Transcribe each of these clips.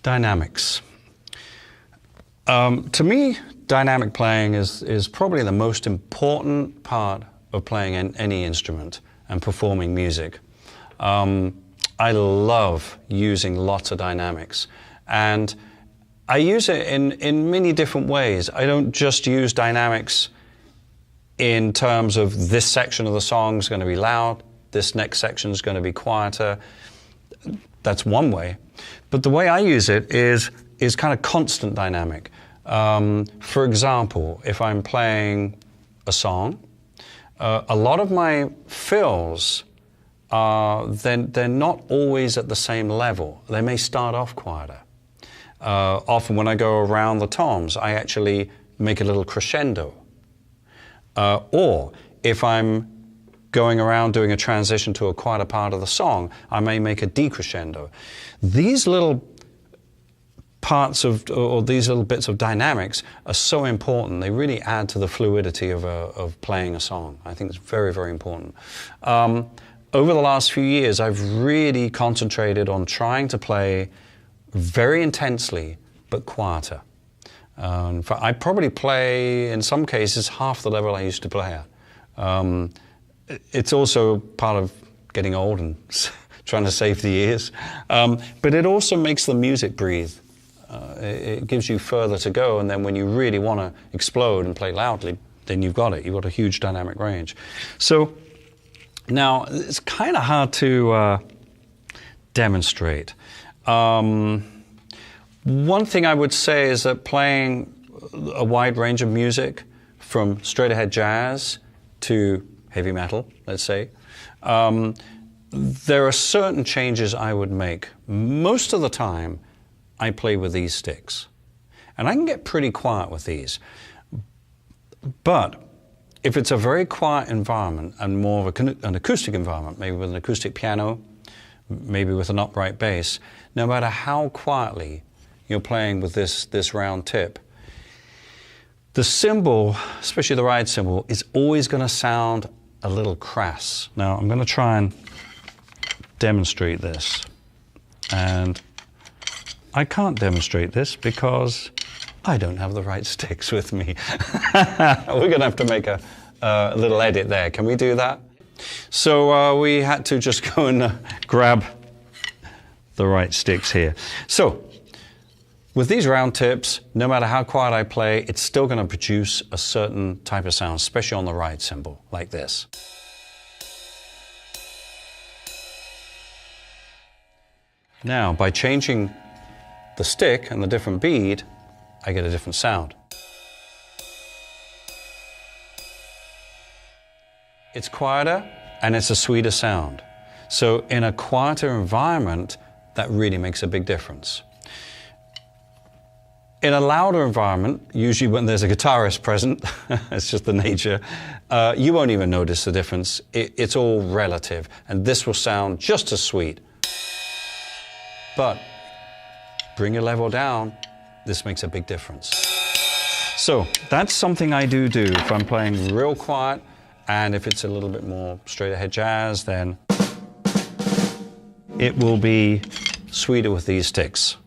Dynamics. To me, dynamic playing is probably the most important part of playing any instrument and performing music. I love using lots of dynamics, and I use it in many different ways. I don't just use dynamics in terms of this section of the song is going to be loud, this next section is going to be quieter. That's one way. But the way I use it is kind of constant dynamic. For example, if I'm playing a song, a lot of my fills they're not always at the same level. They may start off quieter. Often when I go around the toms, I actually make a little crescendo. Or if I'm going around doing a transition to a quieter part of the song, I may make a decrescendo. These little parts or these little bits of dynamics are so important. They really add to the fluidity of playing a song. I think it's very, very important. Over the last few years, I've really concentrated on trying to play very intensely, but quieter. I probably play, in some cases, half the level I used to play at. It's also part of getting old and trying to save the ears. But it also makes the music breathe. It gives you further to go, and then when you really want to explode and play loudly, then you've got it. You've got a huge dynamic range. So now, it's kind of hard to demonstrate. One thing I would say is that playing a wide range of music, from straight-ahead jazz to heavy metal, let's say, there are certain changes I would make. Most of the time, I play with these sticks. And I can get pretty quiet with these. But if it's a very quiet environment and more of an acoustic environment, maybe with an acoustic piano, maybe with an upright bass, no matter how quietly you're playing with this round tip, the cymbal, especially the ride cymbal, is always going to sound a little crass. Now, I'm going to try and demonstrate this. And I can't demonstrate this because I don't have the right sticks with me. We're going to have to make a little edit there. Can we do that? So we had to just go and grab the right sticks here. So with these round tips, no matter how quiet I play, it's still going to produce a certain type of sound, especially on the ride cymbal, like this. Now, by changing the stick and the different bead, I get a different sound. It's quieter and it's a sweeter sound. So in a quieter environment, that really makes a big difference. In a louder environment, usually when there's a guitarist present, it's just the nature, you won't even notice the difference. It's all relative, and this will sound just as sweet. But bring your level down, this makes a big difference. So that's something I do if I'm playing real quiet, and if it's a little bit more straight ahead jazz, then it will be sweeter with these sticks.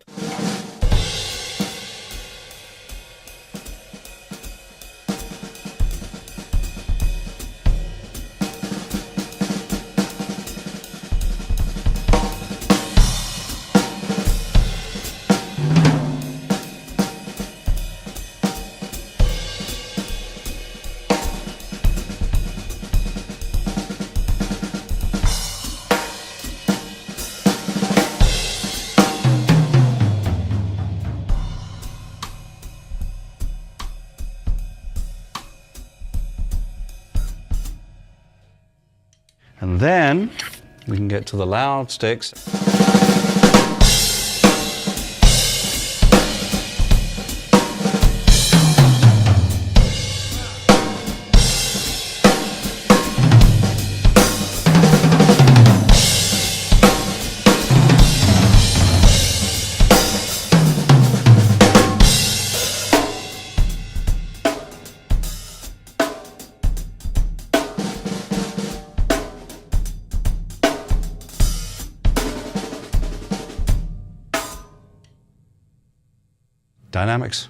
And then we can get to the loud sticks. Dynamics.